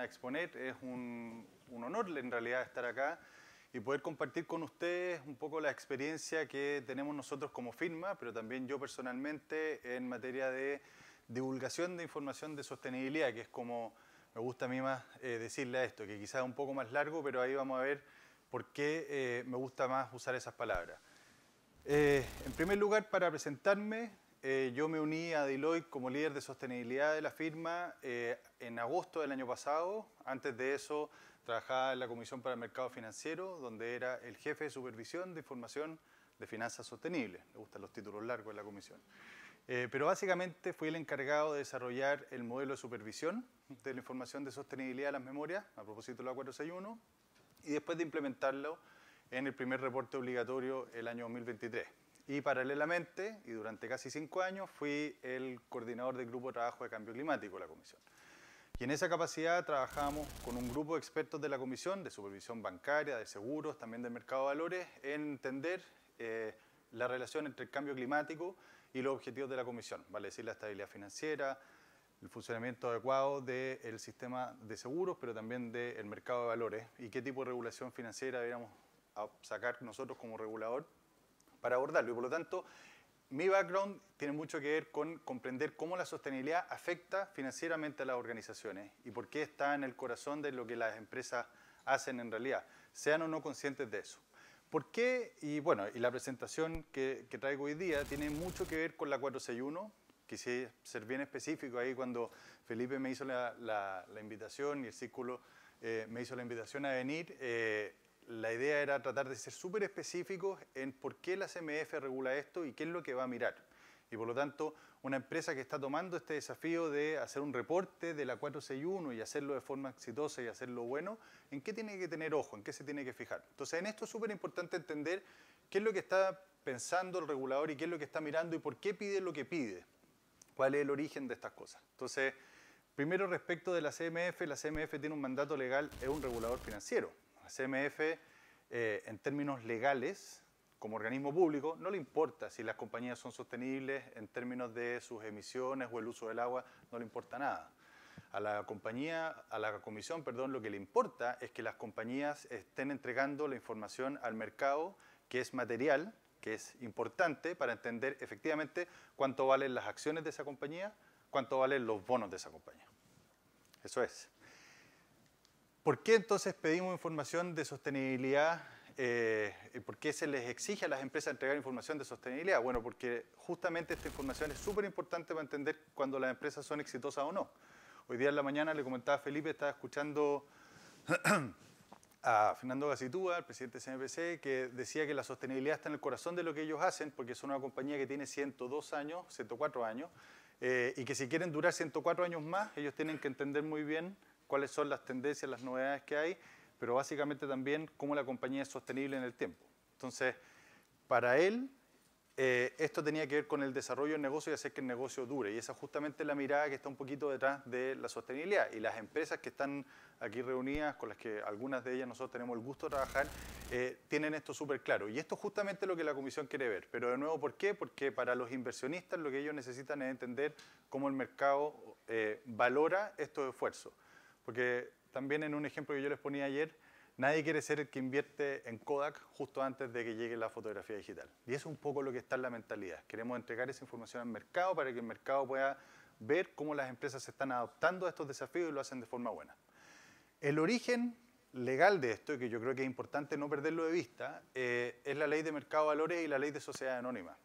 a exponer. Es un honor en realidad estar acá y poder compartir con ustedes un poco la experiencia que tenemos nosotros como firma, pero también yo personalmente en materia de divulgación de información de sostenibilidad, que es como me gusta a mí más decirle a esto, que quizás es un poco más largo, pero ahí vamos a ver por qué me gusta más usar esas palabras. En primer lugar, para presentarme, yo me uní a Deloitte como líder de sostenibilidad de la firma en agosto del año pasado. Antes de eso, trabajaba en la Comisión para el Mercado Financiero, donde era el jefe de supervisión de información de finanzas sostenibles. Me gustan los títulos largos de la comisión. Pero básicamente fui el encargado de desarrollar el modelo de supervisión de la información de sostenibilidad de las memorias, a propósito de la 461, y después de implementarlo en el primer reporte obligatorio el año 2023. Y paralelamente, y durante casi 5 años, fui el coordinador del Grupo de Trabajo de Cambio Climático de la Comisión. Y en esa capacidad trabajábamos con un grupo de expertos de la Comisión, de supervisión bancaria, de seguros, también del mercado de valores, en entender la relación entre el cambio climático y los objetivos de la Comisión, vale decir, la estabilidad financiera, el funcionamiento adecuado del sistema de seguros, pero también del mercado de valores, y qué tipo de regulación financiera deberíamos sacar nosotros como regulador para abordarlo. Y por lo tanto, mi background tiene mucho que ver con comprender cómo la sostenibilidad afecta financieramente a las organizaciones y por qué está en el corazón de lo que las empresas hacen en realidad, sean o no conscientes de eso. ¿Por qué? Y bueno, y la presentación que traigo hoy día tiene mucho que ver con la 461. Quise ser bien específico ahí cuando Felipe me hizo la invitación y el círculo me hizo la invitación a venir. La idea era tratar de ser súper específicos en por qué la CMF regula esto y qué es lo que va a mirar. Y por lo tanto, una empresa que está tomando este desafío de hacer un reporte de la 461 y hacerlo de forma exitosa y hacerlo bueno, ¿en qué tiene que tener ojo? ¿En qué se tiene que fijar? Entonces, en esto es súper importante entender qué es lo que está pensando el regulador y qué es lo que está mirando y por qué pide lo que pide. ¿Cuál es el origen de estas cosas? Entonces, primero respecto de la CMF tiene un mandato legal, es un regulador financiero. La CMF, en términos legales, como organismo público, no le importa si las compañías son sostenibles en términos de sus emisiones o el uso del agua, no le importa nada. A la comisión, lo que le importa es que las compañías estén entregando la información al mercado, que es material, que es importante para entender efectivamente cuánto valen las acciones de esa compañía, cuánto valen los bonos de esa compañía. Eso es. ¿Por qué entonces pedimos información de sostenibilidad? ¿Por qué se les exige a las empresas entregar información de sostenibilidad? Bueno, porque justamente esta información es súper importante para entender cuando las empresas son exitosas o no. Hoy día en la mañana le comentaba a Felipe, estaba escuchando a Fernando Gacitúa, el presidente de CNPC, que decía que la sostenibilidad está en el corazón de lo que ellos hacen, porque son una compañía que tiene 102 años, 104 años, y que si quieren durar 104 años más, ellos tienen que entender muy bien cuáles son las tendencias, las novedades que hay, pero básicamente también cómo la compañía es sostenible en el tiempo. Entonces, para él, esto tenía que ver con el desarrollo del negocio y hacer que el negocio dure. Y esa es justamente la mirada que está un poquito detrás de la sostenibilidad. Y las empresas que están aquí reunidas, con las que algunas de ellas nosotros tenemos el gusto de trabajar, tienen esto súper claro. Y esto es justamente lo que la Comisión quiere ver. Pero de nuevo, ¿por qué? Porque para los inversionistas lo que ellos necesitan es entender cómo el mercado valora estos esfuerzos. Porque también en un ejemplo que yo les ponía ayer, nadie quiere ser el que invierte en Kodak justo antes de que llegue la fotografía digital. Y eso es un poco lo que está en la mentalidad. Queremos entregar esa información al mercado para que el mercado pueda ver cómo las empresas se están adaptando a estos desafíos y lo hacen de forma buena. El origen legal de esto, y que yo creo que es importante no perderlo de vista, es la Ley de Mercado de Valores y la Ley de Sociedad Anónima,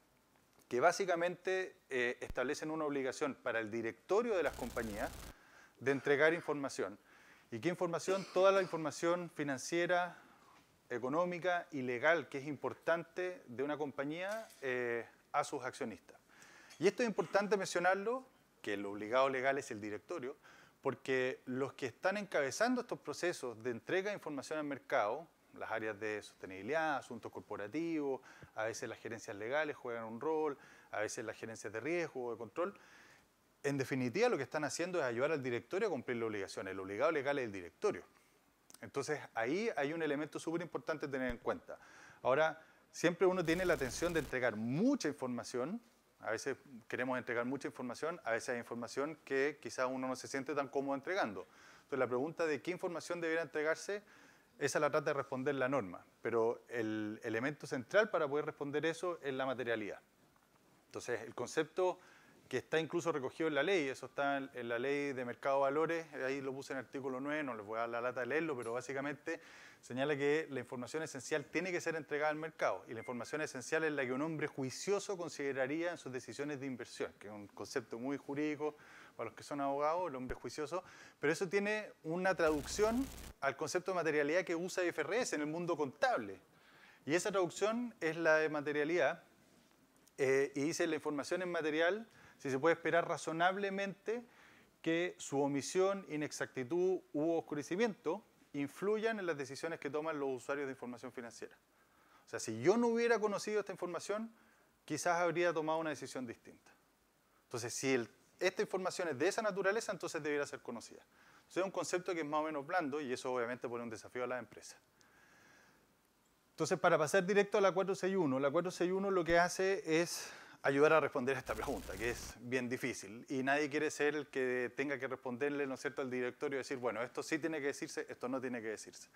que básicamente establecen una obligación para el directorio de las compañías de entregar información. ¿Y qué información? Toda la información financiera, económica y legal que es importante de una compañía a sus accionistas. Y esto es importante mencionarlo, que el obligado legal es el directorio, porque los que están encabezando estos procesos de entrega de información al mercado, las áreas de sostenibilidad, asuntos corporativos, a veces las gerencias legales juegan un rol, a veces las gerencias de riesgo o de control, en definitiva, lo que están haciendo es ayudar al directorio a cumplir la obligación. El obligado legal es el directorio. Entonces, ahí hay un elemento súper importante a tener en cuenta. Ahora, siempre uno tiene la atención de entregar mucha información. A veces queremos entregar mucha información, a veces hay información que quizás uno no se siente tan cómodo entregando. Entonces la pregunta de qué información debería entregarse, esa la trata de responder la norma, pero el elemento central para poder responder eso es la materialidad. Entonces el concepto que está incluso recogido en la ley, eso está en la ley de mercado de valores, ahí lo puse en el artículo 9, no les voy a dar la lata de leerlo, pero básicamente señala que la información esencial tiene que ser entregada al mercado, y la información esencial es la que un hombre juicioso consideraría en sus decisiones de inversión, que es un concepto muy jurídico para los que son abogados, el hombre juicioso, pero eso tiene una traducción al concepto de materialidad que usa IFRS en el mundo contable, y esa traducción es la de materialidad, y dice la información es material si se puede esperar razonablemente que su omisión, inexactitud u oscurecimiento influyan en las decisiones que toman los usuarios de información financiera. O sea, si yo no hubiera conocido esta información, quizás habría tomado una decisión distinta. Entonces, si esta información es de esa naturaleza, entonces debería ser conocida. Entonces, es un concepto que es más o menos blando y eso obviamente pone un desafío a las empresas. Entonces, para pasar directo a la 461, la 461 lo que hace es ayudar a responder a esta pregunta, que es bien difícil, y nadie quiere ser el que tenga que responderle, ¿no es cierto?, al directorio y decir, bueno, esto sí tiene que decirse, esto no tiene que decirse.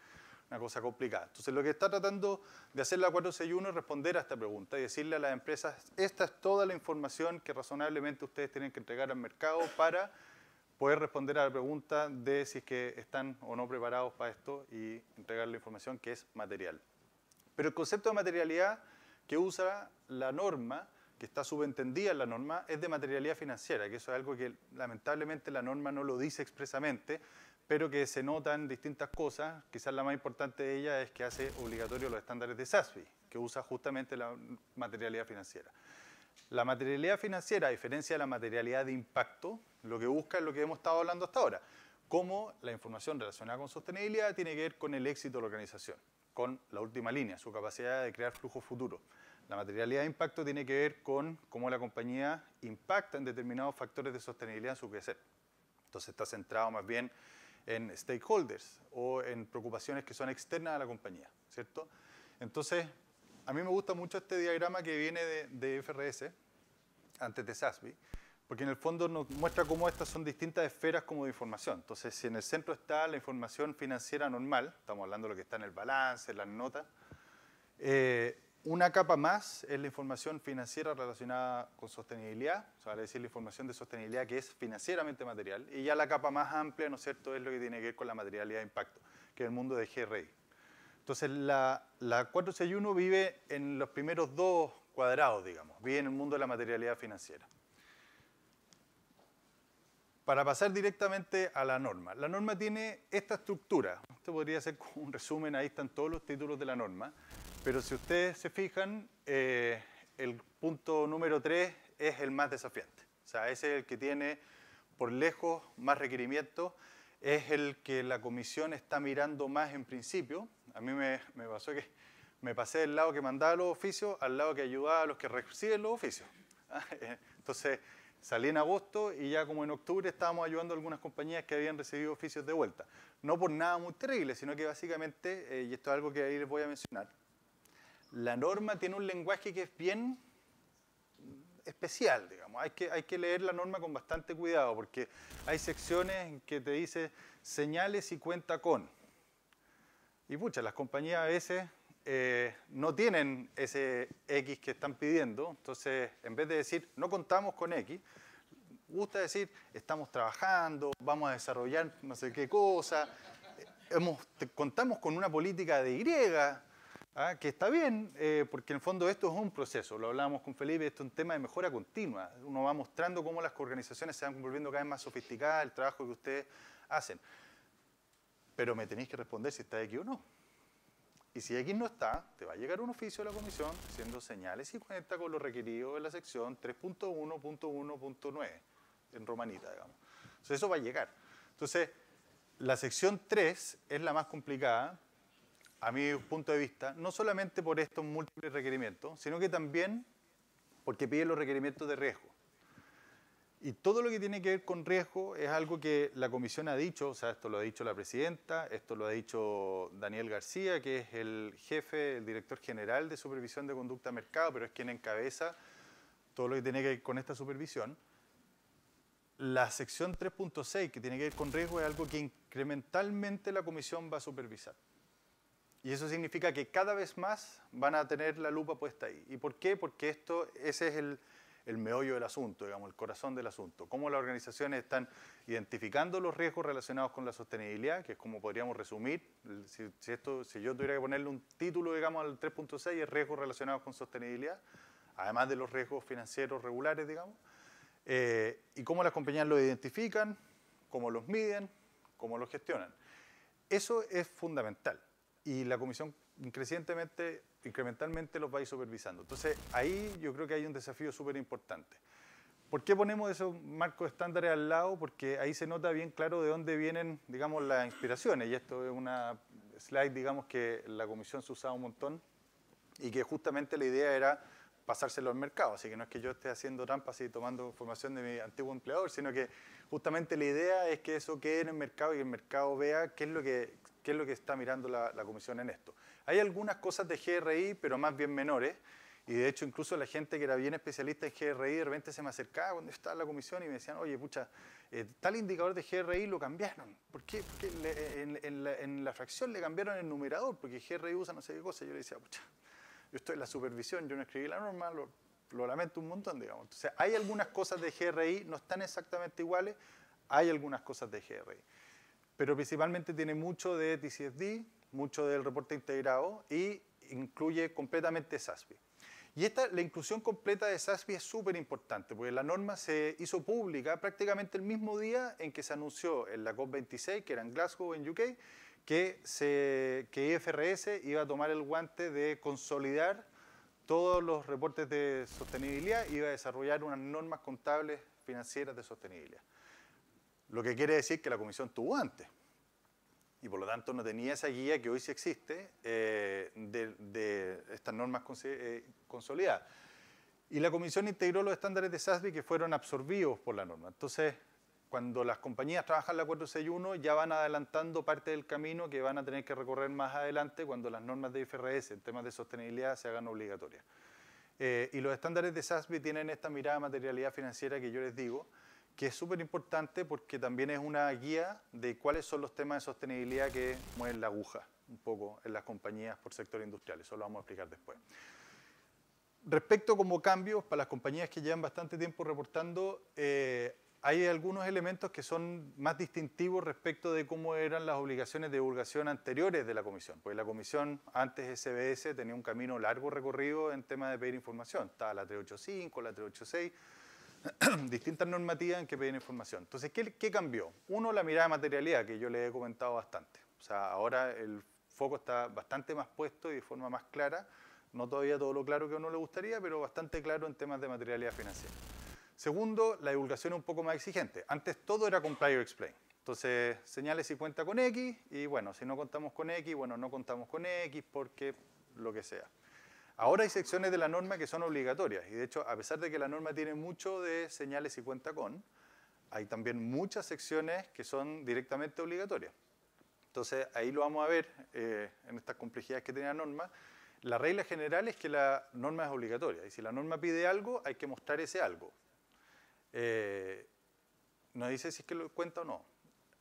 Una cosa complicada. Entonces, lo que está tratando de hacer la 461 es responder a esta pregunta y decirle a las empresas, esta es toda la información que razonablemente ustedes tienen que entregar al mercado para poder responder a la pregunta de si es que están o no preparados para esto y entregar la información que es material. Pero el concepto de materialidad que usa la norma, que está subentendida en la norma, es de materialidad financiera, que eso es algo que lamentablemente la norma no lo dice expresamente, pero que se notan distintas cosas. Quizás la más importante de ellas es que hace obligatorio los estándares de SASB, que usa justamente la materialidad financiera. La materialidad financiera, a diferencia de la materialidad de impacto, lo que busca es lo que hemos estado hablando hasta ahora, cómo la información relacionada con sostenibilidad tiene que ver con el éxito de la organización, con la última línea, su capacidad de crear flujos futuros. La materialidad de impacto tiene que ver con cómo la compañía impacta en determinados factores de sostenibilidad en su crecer. Entonces está centrado más bien en stakeholders o en preocupaciones que son externas a la compañía, ¿cierto? Entonces, a mí me gusta mucho este diagrama que viene de IFRS, antes de SASB, porque en el fondo nos muestra cómo estas son distintas esferas como de información. Entonces, si en el centro está la información financiera normal, estamos hablando de lo que está en el balance, en las notas, una capa más es la información financiera relacionada con sostenibilidad, o sea, vale decir la información de sostenibilidad que es financieramente material, y ya la capa más amplia, ¿no es cierto?, es lo que tiene que ver con la materialidad de impacto, que es el mundo de GRI. Entonces, la 461 vive en los primeros dos cuadrados, digamos, vive en el mundo de la materialidad financiera. Para pasar directamente a la norma tiene esta estructura. Esto podría ser como un resumen, ahí están todos los títulos de la norma. Pero si ustedes se fijan, el punto número 3 es el más desafiante. O sea, ese es el que tiene por lejos más requerimientos, es el que la comisión está mirando más en principio. A mí me pasó que me pasé del lado que mandaba los oficios al lado que ayudaba a los que reciben los oficios. Entonces, salí en agosto y ya como en octubre estábamos ayudando a algunas compañías que habían recibido oficios de vuelta. No por nada muy terrible, sino que básicamente, y esto es algo que ahí les voy a mencionar, la norma tiene un lenguaje que es bien especial, digamos. Hay que leer la norma con bastante cuidado porque hay secciones en que te dice señales y cuenta con. Y pucha, las compañías a veces no tienen ese X que están pidiendo, entonces en vez de decir no contamos con X, gusta decir estamos trabajando, vamos a desarrollar no sé qué cosa, contamos con una política de Y, que está bien, porque en el fondo esto es un proceso, lo hablábamos con Felipe, esto es un tema de mejora continua, uno va mostrando cómo las organizaciones se van volviendo cada vez más sofisticadas, el trabajo que ustedes hacen. Pero me tenéis que responder si está X o no. Y si X no está, te va a llegar un oficio de la comisión haciendo señales y cuenta con lo requerido en la sección 3.1.1.9, en romanita, digamos. Entonces eso va a llegar. Entonces, la sección 3 es la más complicada, a mi punto de vista, no solamente por estos múltiples requerimientos, sino que también porque pide los requerimientos de riesgo. Y todo lo que tiene que ver con riesgo es algo que la comisión ha dicho, o sea, esto lo ha dicho la presidenta, esto lo ha dicho Daniel García, que es el jefe, el director general de supervisión de conducta de mercado, pero es quien encabeza todo lo que tiene que ver con esta supervisión. la sección 3.6, que tiene que ver con riesgo, es algo que incrementalmente la comisión va a supervisar. Y eso significa que cada vez más van a tener la lupa puesta ahí. ¿Y por qué? Porque ese es el meollo del asunto, digamos, el corazón del asunto. Cómo las organizaciones están identificando los riesgos relacionados con la sostenibilidad, que es como podríamos resumir. Si yo tuviera que ponerle un título, digamos, al 3.6, es riesgos relacionados con sostenibilidad, además de los riesgos financieros regulares, digamos. Y cómo las compañías lo identifican, cómo los miden, cómo los gestionan. Eso es fundamental. Y la comisión incrementalmente los va a ir supervisando. Entonces, ahí yo creo que hay un desafío súper importante. ¿Por qué ponemos esos marcos estándares al lado? Porque ahí se nota bien claro de dónde vienen, digamos, las inspiraciones. Y esto es una slide, digamos, que la comisión se usaba un montón y que justamente la idea era pasárselo al mercado. Así que no es que yo esté haciendo trampas y tomando información de mi antiguo empleador, sino que justamente la idea es que eso quede en el mercado y que el mercado vea qué es lo que está mirando la comisión en esto. Hay algunas cosas de GRI, pero más bien menores, y de hecho incluso la gente que era bien especialista en GRI de repente se me acercaba cuando estaba en la comisión y me decían, oye, pucha, tal indicador de GRI lo cambiaron. ¿Por qué? Porque en la fracción le cambiaron el numerador, porque GRI usa no sé qué cosa. Yo le decía, pucha, yo estoy en la supervisión, yo no escribí la norma, lo lamento un montón, digamos. Entonces, hay algunas cosas de GRI, no están exactamente iguales, hay algunas cosas de GRI. Pero principalmente tiene mucho de TCFD, mucho del reporte integrado y incluye completamente SASB. Y la inclusión completa de SASB es súper importante, porque la norma se hizo pública prácticamente el mismo día en que se anunció en la COP26, que era en Glasgow, en UK, que IFRS iba a tomar el guante de consolidar todos los reportes de sostenibilidad y iba a desarrollar unas normas contables financieras de sostenibilidad. Lo que quiere decir que la comisión tuvo antes. Y por lo tanto no tenía esa guía que hoy sí existe de estas normas consolidadas. Y la comisión integró los estándares de SASB que fueron absorbidos por la norma. Entonces, cuando las compañías trabajan la 461 ya van adelantando parte del camino que van a tener que recorrer más adelante cuando las normas de IFRS en temas de sostenibilidad se hagan obligatorias. Y los estándares de SASB tienen esta mirada de materialidad financiera que yo les digo, que es súper importante porque también es una guía de cuáles son los temas de sostenibilidad que mueven la aguja un poco en las compañías por sector industrial. Eso lo vamos a explicar después. Respecto como cambios, para las compañías que llevan bastante tiempo reportando, hay algunos elementos que son más distintivos respecto de cómo eran las obligaciones de divulgación anteriores de la comisión. Porque la comisión, antes SBS, tenía un camino largo recorrido en temas de pedir información. Estaba la 385, la 386, distintas normativas en que pedían información. Entonces, ¿qué cambió? Uno, la mirada de materialidad, que yo les he comentado bastante. O sea, ahora el foco está bastante más puesto y de forma más clara. No todavía todo lo claro que a uno le gustaría, pero bastante claro en temas de materialidad financiera. Segundo, la divulgación es un poco más exigente. Antes todo era comply or explain. Entonces, señale si cuenta con X y bueno, si no contamos con X, bueno, no contamos con X porque lo que sea. Ahora hay secciones de la norma que son obligatorias y de hecho, a pesar de que la norma tiene mucho de señales si cuenta con, hay también muchas secciones que son directamente obligatorias. Entonces, ahí lo vamos a ver en estas complejidades que tiene la norma. La regla general es que la norma es obligatoria y si la norma pide algo, hay que mostrar ese algo. No dice si es que lo cuenta o no.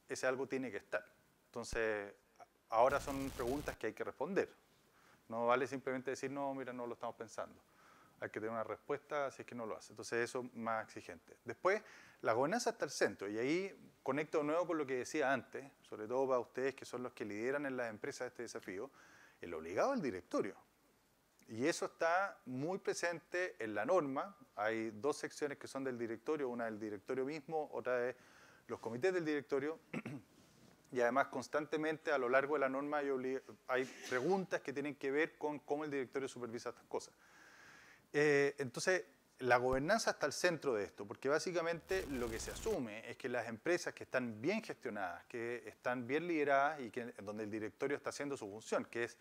Ese algo tiene que estar. Entonces, ahora son preguntas que hay que responder. No vale simplemente decir, no, mira, no lo estamos pensando. Hay que tener una respuesta si es que no lo hace. Entonces, eso es más exigente. Después, la gobernanza está al centro. Y ahí conecto de nuevo con lo que decía antes, sobre todo para ustedes que son los que lideran en las empresas este desafío, el obligado al directorio. Y eso está muy presente en la norma. Hay dos secciones que son del directorio, una del directorio mismo, otra de los comités del directorio. Y además constantemente a lo largo de la norma hay preguntas que tienen que ver con cómo el directorio supervisa estas cosas. Entonces, la gobernanza está al centro de esto, porque básicamente lo que se asume es que las empresas que están bien gestionadas, que están bien lideradas y donde el directorio está haciendo su función, que es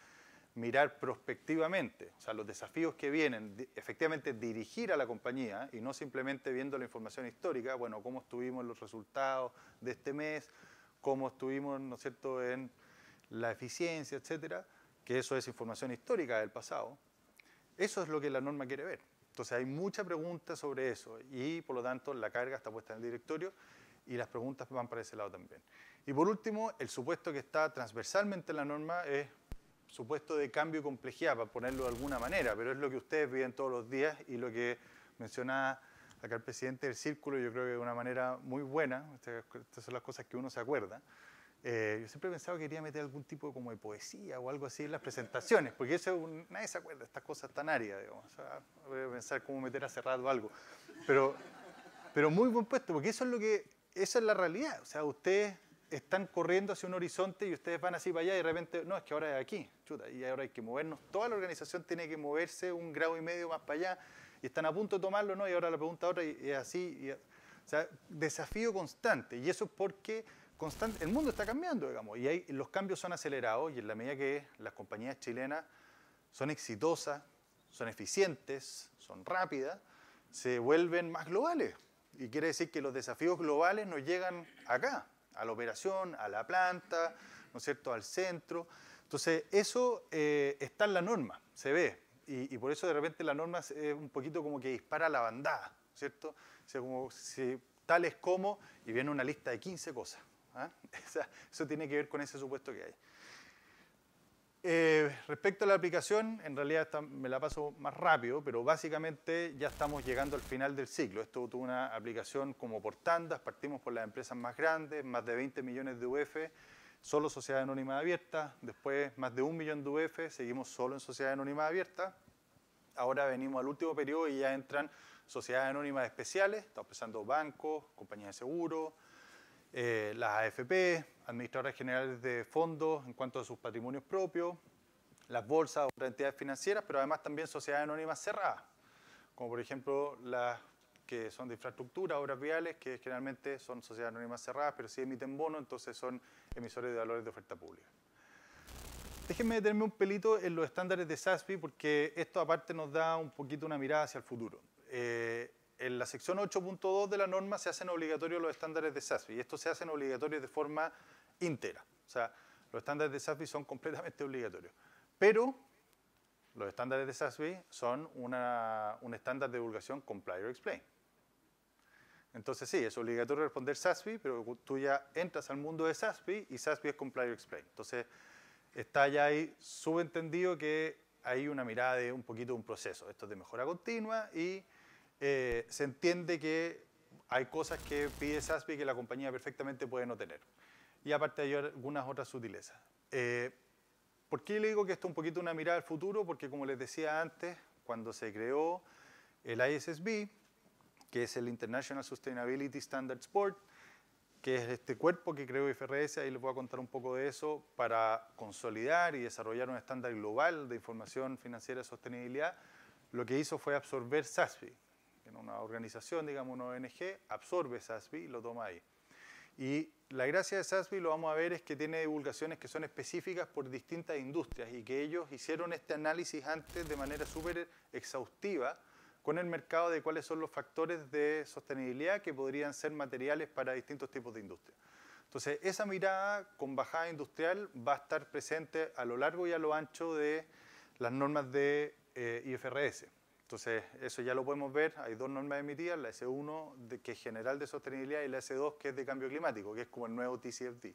mirar prospectivamente, o sea, los desafíos que vienen, efectivamente dirigir a la compañía y no simplemente viendo la información histórica, bueno, cómo estuvimos en los resultados de este mes, cómo estuvimos, ¿no es cierto?, en la eficiencia, etcétera, que eso es información histórica del pasado. Eso es lo que la norma quiere ver. Entonces hay mucha pregunta sobre eso y por lo tanto la carga está puesta en el directorio y las preguntas van para ese lado también. Y por último, el supuesto que está transversalmente en la norma es supuesto de cambio y complejidad, para ponerlo de alguna manera, pero es lo que ustedes viven todos los días y lo que mencionaba acá el presidente del Círculo, yo creo que de una manera muy buena, estas son las cosas que uno se acuerda. Yo siempre he pensado que quería meter algún tipo como de poesía o algo así en las presentaciones, porque eso nadie se acuerda de estas cosas tan áridas, digamos. O sea, voy a pensar cómo meter a Cerrado algo. Pero muy buen puesto, porque eso es la realidad. O sea, ustedes están corriendo hacia un horizonte y ustedes van así para allá y de repente, no, es que ahora es aquí, chuta, y ahora hay que movernos. Toda la organización tiene que moverse 1,5 grados más para allá y están a punto de tomarlo, ¿no? Y ahora la pregunta otra y es así. O sea, desafío constante. Y eso es porque el mundo está cambiando, digamos, y los cambios son acelerados y en la medida que las compañías chilenas son exitosas, son eficientes, son rápidas, se vuelven más globales. Y quiere decir que los desafíos globales nos llegan acá, a la operación, a la planta, ¿no es cierto?, al centro. Entonces, eso está en la norma, se ve. Y por eso de repente la norma es un poquito como que dispara la bandada, ¿cierto? O sea, como si tales como, y viene una lista de 15 cosas. ¿Ah? O sea, eso tiene que ver con ese supuesto que hay. Respecto a la aplicación, en realidad me la paso más rápido, pero básicamente ya estamos llegando al final del ciclo. Esto tuvo una aplicación como por tandas, partimos por las empresas más grandes, más de 20 millones de UF, solo sociedad anónima abierta, después más de 1 millón de UF, seguimos solo en sociedad anónima abierta. Ahora venimos al último periodo y ya entran sociedades anónimas especiales, estamos empezando bancos, compañías de seguro, las AFP, administradoras generales de fondos en cuanto a sus patrimonios propios, las bolsas, otras entidades financieras, pero además también sociedades anónimas cerradas, como por ejemplo las que son de infraestructura, obras viales, que generalmente son sociedades anónimas cerradas, pero sí emiten bonos, entonces son emisores de valores de oferta pública. Déjenme detenerme un pelito en los estándares de SASB, porque esto aparte nos da un poquito una mirada hacia el futuro. En la sección 8.2 de la norma se hacen obligatorios los estándares de SASB y estos se hacen obligatorios de forma íntegra. O sea, los estándares de SASB son completamente obligatorios. Pero los estándares de SASB son un estándar de divulgación comply or explain. Entonces sí, es obligatorio responder SASB, pero tú ya entras al mundo de SASB y SASB es comply or explain. Entonces está ya ahí subentendido que hay una mirada de un poquito de un proceso. Esto es de mejora continua y se entiende que hay cosas que pide SASB que la compañía perfectamente puede no tener. Y aparte hay algunas otras sutilezas. ¿Por qué le digo que esto es un poquito una mirada al futuro? Porque como les decía antes, cuando se creó el ISSB, que es el International Sustainability Standards Board, que es este cuerpo que creó IFRS, ahí les voy a contar un poco de eso, para consolidar y desarrollar un estándar global de información financiera de sostenibilidad, lo que hizo fue absorber SASB. En una organización, digamos una ONG, absorbe SASB y lo toma ahí. Y la gracia de SASB, lo vamos a ver, es que tiene divulgaciones que son específicas por distintas industrias y que ellos hicieron este análisis antes de manera súper exhaustiva con el mercado de cuáles son los factores de sostenibilidad que podrían ser materiales para distintos tipos de industria. Entonces, esa mirada con bajada industrial va a estar presente a lo largo y a lo ancho de las normas de IFRS. Entonces, eso ya lo podemos ver. Hay dos normas emitidas, la S1, que es general de sostenibilidad, y la S2, que es de cambio climático, que es como el nuevo TCFD.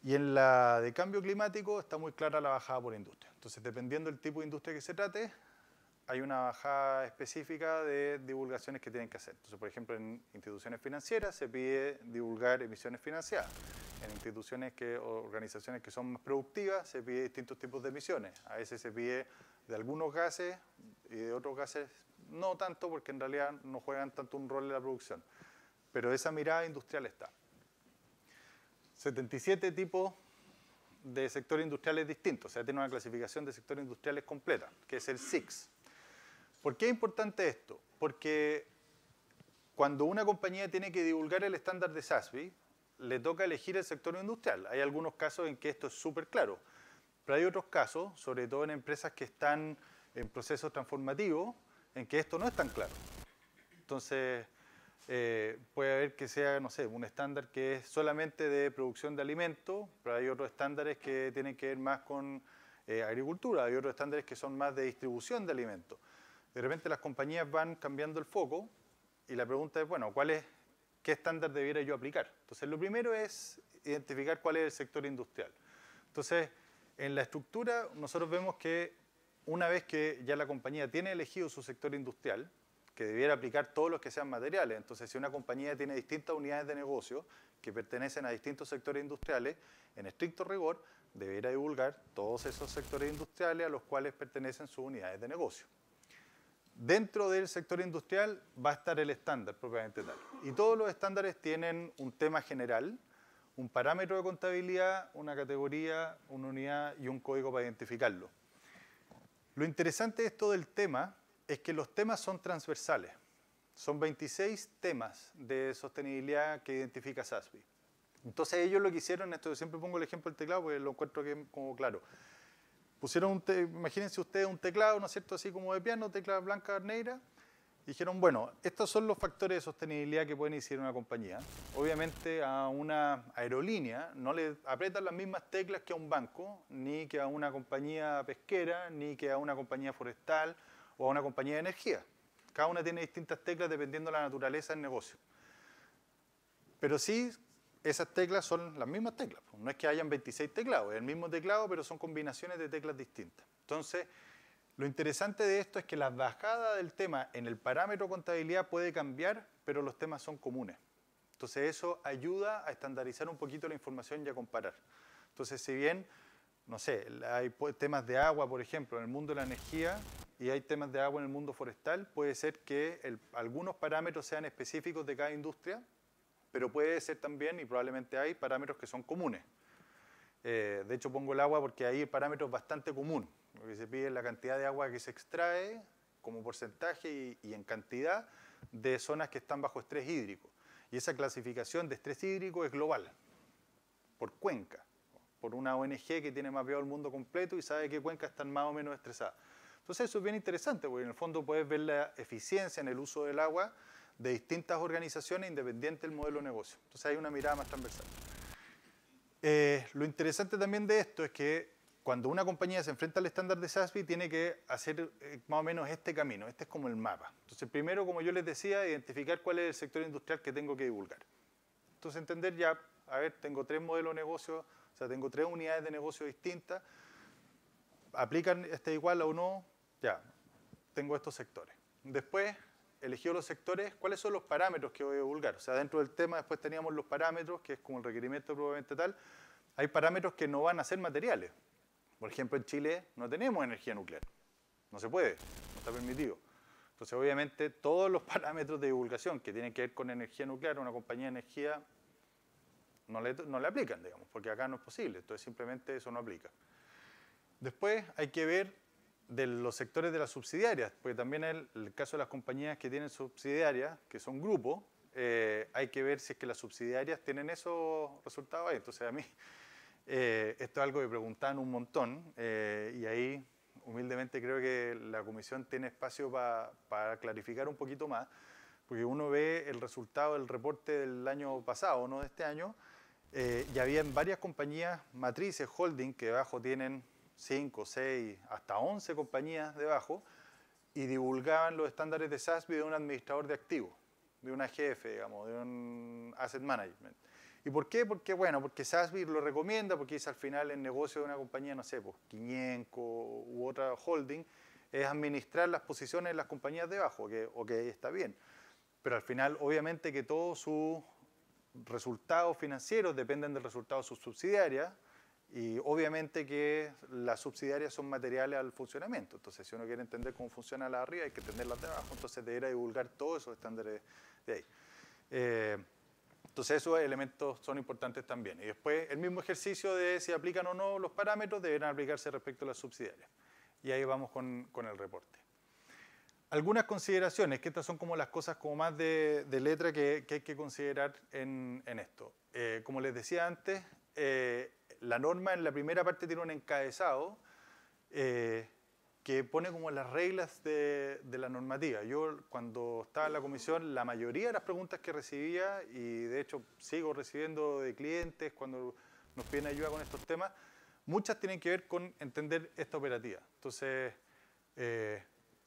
Y en la de cambio climático está muy clara la bajada por industria. Entonces, dependiendo del tipo de industria que se trate, hay una bajada específica de divulgaciones que tienen que hacer. Entonces, por ejemplo, en instituciones financieras se pide divulgar emisiones financiadas. En instituciones o organizaciones que son más productivas se pide distintos tipos de emisiones. A veces se pide de algunos gases y de otros gases no tanto, porque en realidad no juegan tanto un rol en la producción. Pero esa mirada industrial está. 77 tipos de sectores industriales distintos. O sea, tiene una clasificación de sectores industriales completa, que es el SIX. ¿Por qué es importante esto? Porque cuando una compañía tiene que divulgar el estándar de SASB, le toca elegir el sector industrial. Hay algunos casos en que esto es súper claro, pero hay otros casos, sobre todo en empresas que están en procesos transformativos, en que esto no es tan claro. Entonces, puede haber que sea, no sé, un estándar que es solamente de producción de alimentos, pero hay otros estándares que tienen que ver más con agricultura, hay otros estándares que son más de distribución de alimentos. de repente las compañías van cambiando el foco y la pregunta es, bueno, ¿qué estándar debiera yo aplicar? Entonces, lo primero es identificar cuál es el sector industrial. Entonces, en la estructura nosotros vemos que una vez que ya la compañía tiene elegido su sector industrial, que debiera aplicar todos los que sean materiales. Entonces, si una compañía tiene distintas unidades de negocio que pertenecen a distintos sectores industriales, en estricto rigor, debiera divulgar todos esos sectores industriales a los cuales pertenecen sus unidades de negocio. Dentro del sector industrial va a estar el estándar propiamente tal. Y todos los estándares tienen un tema general, un parámetro de contabilidad, una categoría, una unidad y un código para identificarlo. Lo interesante de esto del tema es que los temas son transversales. Son 26 temas de sostenibilidad que identifica SASB. Entonces ellos lo que hicieron, esto yo siempre pongo el ejemplo del teclado porque lo encuentro que como claro. Pusieron imagínense ustedes un teclado, ¿no es cierto?, así como de piano, tecla blanca, negra, y dijeron, bueno, estos son los factores de sostenibilidad que pueden incidir en una compañía. Obviamente a una aerolínea no le aprietan las mismas teclas que a un banco, ni que a una compañía pesquera, ni que a una compañía forestal o a una compañía de energía. Cada una tiene distintas teclas dependiendo de la naturaleza del negocio. Pero sí, esas teclas son las mismas teclas. No es que hayan 26 teclados, es el mismo teclado, pero son combinaciones de teclas distintas. Entonces, lo interesante de esto es que la bajada del tema en el parámetro contabilidad puede cambiar, pero los temas son comunes. Entonces, eso ayuda a estandarizar un poquito la información y a comparar. Entonces, si bien, no sé, hay temas de agua, por ejemplo, en el mundo de la energía, y hay temas de agua en el mundo forestal, puede ser que algunos parámetros sean específicos de cada industria, pero puede ser también, y probablemente hay, parámetros que son comunes. De hecho, pongo el agua porque ahí el parámetro es bastante común. Lo que se pide es la cantidad de agua que se extrae como porcentaje y en cantidad de zonas que están bajo estrés hídrico. Y esa clasificación de estrés hídrico es global, por cuenca, por una ONG que tiene mapeado el mundo completo y sabe qué cuencas están más o menos estresadas. Entonces eso es bien interesante, porque en el fondo puedes ver la eficiencia en el uso del agua de distintas organizaciones independientes del modelo de negocio. Entonces hay una mirada más transversal. Lo interesante también de esto es que cuando una compañía se enfrenta al estándar de SASB tiene que hacer más o menos este camino. Este es como el mapa. Entonces primero, como yo les decía, identificar cuál es el sector industrial que tengo que divulgar. Entonces entender ya, a ver, tengo 3 modelos de negocio, o sea, tengo 3 unidades de negocio distintas. ¿Aplican este igual o no? Ya, tengo estos sectores. Después, elegido los sectores, ¿cuáles son los parámetros que voy a divulgar? O sea, dentro del tema después teníamos los parámetros, que es como el requerimiento probablemente tal. Hay parámetros que no van a ser materiales. Por ejemplo, en Chile no tenemos energía nuclear. No se puede, no está permitido. Entonces, obviamente, todos los parámetros de divulgación que tienen que ver con energía nuclear, una compañía de energía no le aplican, digamos, porque acá no es posible. Entonces, simplemente eso no aplica. Después hay que ver de los sectores de las subsidiarias, porque también en el caso de las compañías que tienen subsidiarias, que son grupos, hay que ver si es que las subsidiarias tienen esos resultados ahí. Entonces a mí esto es algo que preguntaban un montón y ahí humildemente creo que la comisión tiene espacio para clarificar un poquito más, porque uno ve el resultado del reporte del año pasado, no de este año, y había varias compañías matrices, holding, que debajo tienen 5, 6, hasta 11 compañías debajo y divulgaban los estándares de SASB de un administrador de activos, de una AGF, digamos, de un asset management. ¿Y por qué? Porque, bueno, porque SASB lo recomienda, porque es al final el negocio de una compañía, no sé, pues Quiñenco u otra holding, es administrar las posiciones de las compañías debajo, que está bien. Pero al final, obviamente que todos sus resultados financieros dependen del resultado de sus subsidiarias, y obviamente que las subsidiarias son materiales al funcionamiento. Entonces, si uno quiere entender cómo funciona la de arriba, hay que entender las de abajo. Entonces, debería divulgar todos esos estándares de ahí. Entonces, esos elementos son importantes también. Y después, el mismo ejercicio de si aplican o no los parámetros deberán aplicarse respecto a las subsidiarias. Y ahí vamos con el reporte. Algunas consideraciones, que estas son como las cosas como más de letra que hay que considerar en esto. Como les decía antes, la norma en la primera parte tiene un encabezado que pone como las reglas de la normativa. Yo cuando estaba en la comisión, la mayoría de las preguntas que recibía, y de hecho sigo recibiendo de clientes cuando nos piden ayuda con estos temas, muchas tienen que ver con entender esta operativa. Entonces,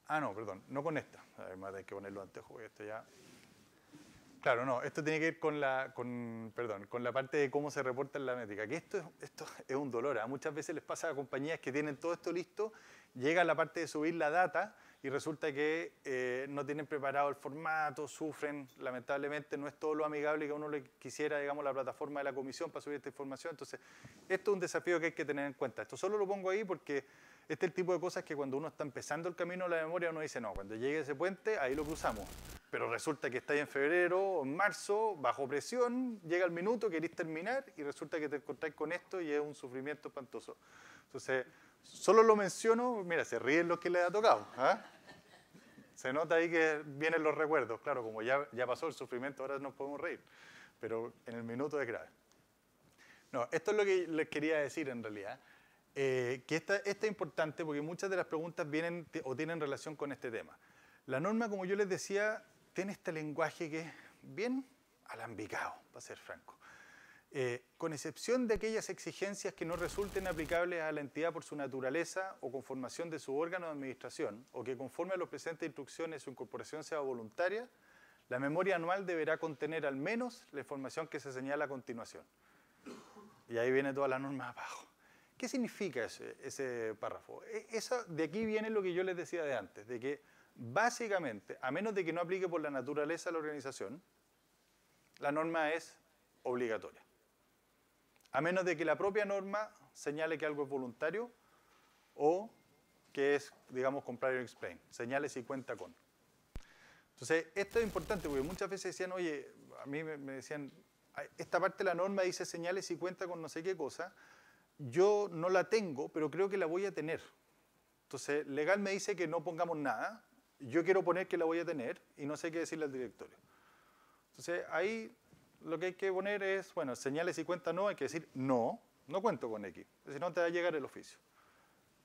Ah, no, perdón, no con esta. Además hay que ponerlo antes, porque esto ya... Claro, no, esto tiene que ver con la parte de cómo se reporta en la métrica, que esto es un dolor. Muchas veces les pasa a compañías que tienen todo esto listo, llega la parte de subir la data y resulta que no tienen preparado el formato, sufren, lamentablemente no es todo lo amigable que uno le quisiera, digamos, la plataforma de la comisión para subir esta información. Entonces, esto es un desafío que hay que tener en cuenta. Esto solo lo pongo ahí porque este es el tipo de cosas que cuando uno está empezando el camino de la memoria uno dice, no, cuando llegue ese puente, ahí lo cruzamos. Pero resulta que estáis en febrero o en marzo, bajo presión, llega el minuto, queréis terminar y resulta que te encontráis con esto y es un sufrimiento espantoso. Entonces, solo lo menciono, mira, se ríen los que les ha tocado. ¿Ah? Se nota ahí que vienen los recuerdos. Claro, como ya pasó el sufrimiento, ahora nos podemos reír. Pero en el minuto es grave. No, esto es lo que les quería decir en realidad. Que esta es importante porque muchas de las preguntas vienen o tienen relación con este tema. La norma, como yo les decía, tiene este lenguaje que es bien alambicado, para ser franco. Con excepción de aquellas exigencias que no resulten aplicables a la entidad por su naturaleza o conformación de su órgano de administración, o que conforme a los presentes instrucciones su incorporación sea voluntaria, la memoria anual deberá contener al menos la información que se señala a continuación. Y ahí viene toda la norma abajo. ¿Qué significa ese párrafo? De aquí viene lo que yo les decía de antes, de que básicamente, a menos de que no aplique por la naturaleza de la organización, la norma es obligatoria. A menos de que la propia norma señale que algo es voluntario o que es, digamos, comply or explain. Señale si cuenta con. Entonces, esto es importante porque muchas veces decían, oye, a mí me decían, esta parte de la norma dice señale si cuenta con no sé qué cosa. Yo no la tengo, pero creo que la voy a tener. Entonces, legal me dice que no pongamos nada. Yo quiero poner que la voy a tener y no sé qué decirle al directorio. Entonces, ahí lo que hay que poner es, bueno, señales y cuenta no, hay que decir no cuento con X. Si no, te va a llegar el oficio.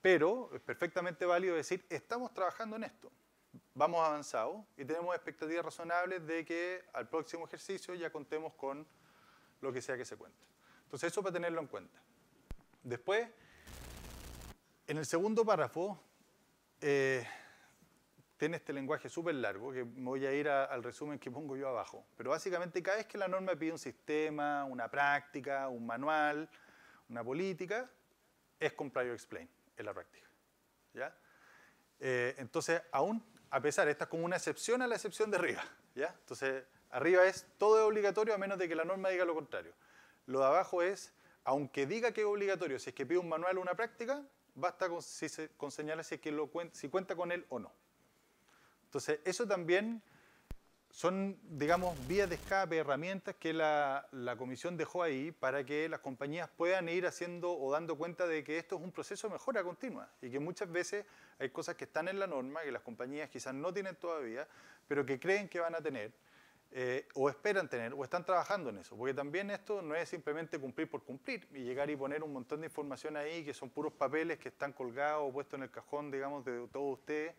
Pero es perfectamente válido decir, estamos trabajando en esto. Vamos avanzados y tenemos expectativas razonables de que al próximo ejercicio ya contemos con lo que sea que se cuente. Entonces, eso para tenerlo en cuenta. Después, en el segundo párrafo, tiene este lenguaje súper largo, que me voy a ir al resumen que pongo yo abajo. Pero básicamente cada vez que la norma pide un sistema, una práctica, un manual, una política, es comply or explain en la práctica. ¿Ya? Entonces, aún, a pesar, esta es como una excepción a la excepción de arriba. ¿Ya? Entonces, arriba es todo es obligatorio a menos de que la norma diga lo contrario. Lo de abajo es, aunque diga que es obligatorio, si es que pide un manual o una práctica, basta con señalar si cuenta con él o no. Entonces, eso también son, digamos, vías de escape, herramientas que la comisión dejó ahí para que las compañías puedan ir haciendo o dando cuenta de que esto es un proceso de mejora continua y que muchas veces hay cosas que están en la norma que las compañías quizás no tienen todavía, pero que creen que van a tener o esperan tener o están trabajando en eso. Porque también esto no es simplemente cumplir por cumplir y llegar y poner un montón de información ahí que son puros papeles que están colgados o puestos en el cajón, digamos, de todos ustedes.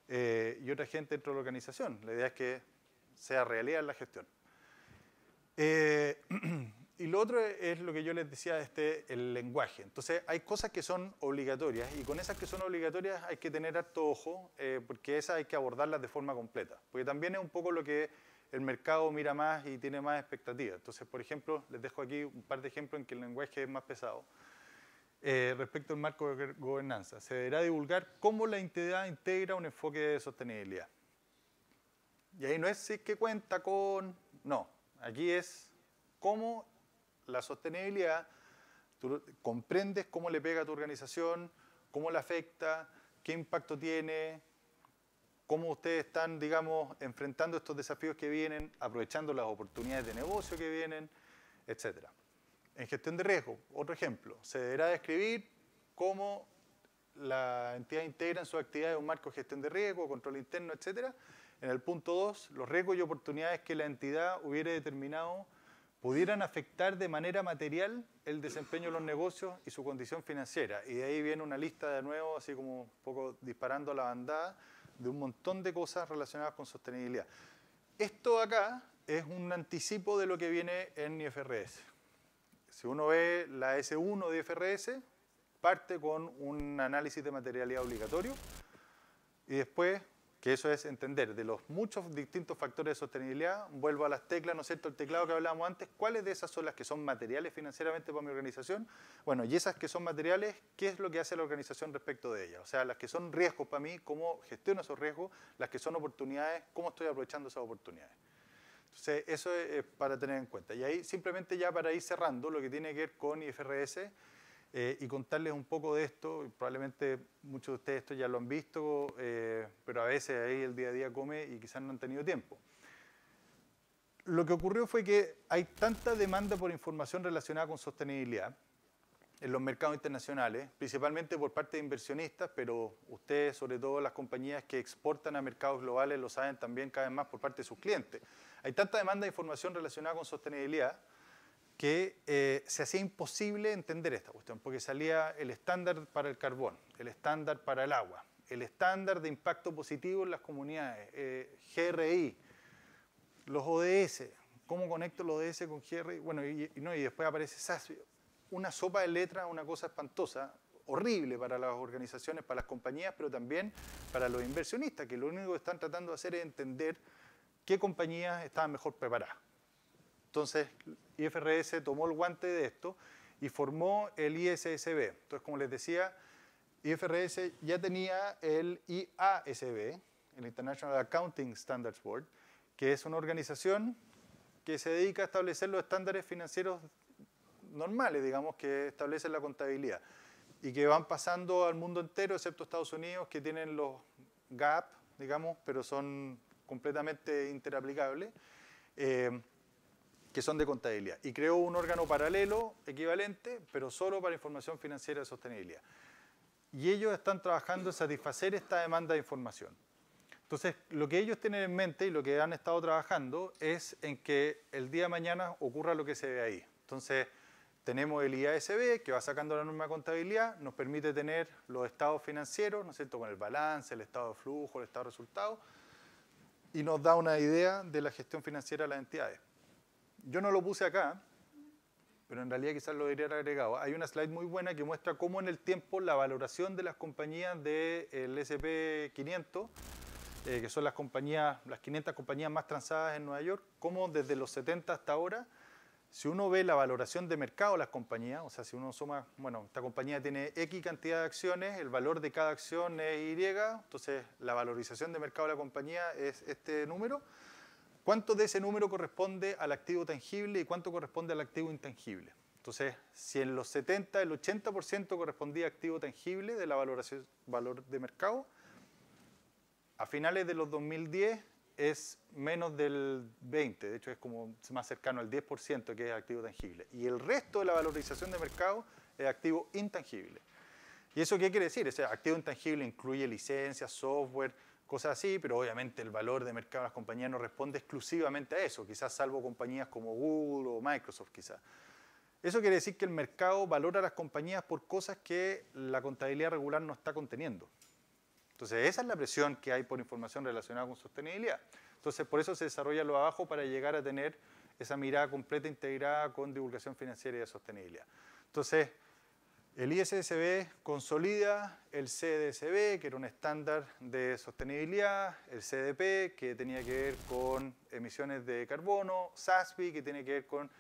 Y otra gente dentro de la organización. La idea es que sea realidad en la gestión. Y lo otro es lo que yo les decía, el lenguaje. Entonces, hay cosas que son obligatorias y con esas que son obligatorias hay que tener harto ojo porque esas hay que abordarlas de forma completa. Porque también es un poco lo que el mercado mira más y tiene más expectativas. Entonces, por ejemplo, les dejo aquí un par de ejemplos en que el lenguaje es más pesado. Respecto al marco de gobernanza, se deberá divulgar cómo la entidad integra un enfoque de sostenibilidad. Y ahí no es si es que cuenta con... No, aquí es cómo la sostenibilidad, tú comprendes cómo le pega a tu organización, cómo la afecta, qué impacto tiene, cómo ustedes están, digamos, enfrentando estos desafíos que vienen, aprovechando las oportunidades de negocio que vienen, etcétera. En gestión de riesgo, otro ejemplo, se deberá describir cómo la entidad integra en su actividad un marco de gestión de riesgo, control interno, etc. En el punto 2, los riesgos y oportunidades que la entidad hubiera determinado pudieran afectar de manera material el desempeño de los negocios y su condición financiera. Y de ahí viene una lista de nuevo, así como un poco disparando a la bandada, de un montón de cosas relacionadas con sostenibilidad. Esto acá es un anticipo de lo que viene en IFRS. Si uno ve la S1 de IFRS, parte con un análisis de materialidad obligatorio, y después, que eso es entender de los muchos distintos factores de sostenibilidad, vuelvo a las teclas, ¿no es cierto?, el teclado que hablábamos antes, ¿cuáles de esas son las que son materiales financieramente para mi organización? Bueno, y esas que son materiales, ¿qué es lo que hace la organización respecto de ellas? O sea, las que son riesgos para mí, ¿cómo gestiono esos riesgos? Las que son oportunidades, ¿cómo estoy aprovechando esas oportunidades? Entonces, eso es para tener en cuenta. Y ahí, simplemente ya para ir cerrando, lo que tiene que ver con IFRS, y contarles un poco de esto, probablemente muchos de ustedes esto ya lo han visto, pero a veces ahí el día a día come y quizás no han tenido tiempo. Lo que ocurrió fue que hay tanta demanda por información relacionada con sostenibilidad en los mercados internacionales, principalmente por parte de inversionistas, pero ustedes, sobre todo las compañías que exportan a mercados globales, lo saben también cada vez más por parte de sus clientes. Hay tanta demanda de información relacionada con sostenibilidad que se hacía imposible entender esta cuestión, porque salía el estándar para el carbón, el estándar para el agua, el estándar de impacto positivo en las comunidades, GRI, los ODS, ¿cómo conecto los ODS con GRI? Bueno, y después aparece SASB, una sopa de letras, una cosa espantosa, horrible para las organizaciones, para las compañías, pero también para los inversionistas, que lo único que están tratando de hacer es entender qué compañías estaban mejor preparadas. Entonces, IFRS tomó el guante de esto y formó el ISSB. Entonces, como les decía, IFRS ya tenía el IASB, el International Accounting Standards Board, que es una organización que se dedica a establecer los estándares financieros normales, digamos, que establecen la contabilidad y que van pasando al mundo entero, excepto Estados Unidos, que tienen los GAAP, digamos, pero son completamente interaplicables. Que son de contabilidad, y creó un órgano paralelo equivalente, pero solo para información financiera de sostenibilidad. Y ellos están trabajando en satisfacer esta demanda de información. Entonces, lo que ellos tienen en mente y lo que han estado trabajando es en que el día de mañana ocurra lo que se ve ahí. Entonces, tenemos el IASB, que va sacando la norma de contabilidad, nos permite tener los estados financieros, ¿no es cierto?, con el balance, el estado de flujo, el estado de resultados, y nos da una idea de la gestión financiera de las entidades. Yo no lo puse acá, pero en realidad quizás lo debería haber agregado. Hay una slide muy buena que muestra cómo en el tiempo la valoración de las compañías del S&P 500, que son las 500 compañías más transadas en Nueva York, cómo desde los 70 hasta ahora, si uno ve la valoración de mercado de las compañías, o sea, si uno suma, bueno, esta compañía tiene X cantidad de acciones, el valor de cada acción es Y, entonces la valorización de mercado de la compañía es este número. ¿Cuánto de ese número corresponde al activo tangible y cuánto corresponde al activo intangible? Entonces, si en los 70 el 80% correspondía a activo tangible de la valoración, valor de mercado, a finales de los 2010 es menos del 20%, de hecho es como más cercano al 10% que es activo tangible. Y el resto de la valorización de mercado es activo intangible. ¿Y eso qué quiere decir? Ese activo intangible incluye licencias, software, cosas así, pero obviamente el valor de mercado de las compañías no responde exclusivamente a eso, quizás salvo compañías como Google o Microsoft quizás. Eso quiere decir que el mercado valora a las compañías por cosas que la contabilidad regular no está conteniendo. Entonces esa es la presión que hay por información relacionada con sostenibilidad. Entonces por eso se desarrolla lo abajo para llegar a tener esa mirada completa integrada con divulgación financiera y de sostenibilidad. Entonces, el ISSB consolida el CDSB, que era un estándar de sostenibilidad, el CDP, que tenía que ver con emisiones de carbono, SASB, que tiene que ver con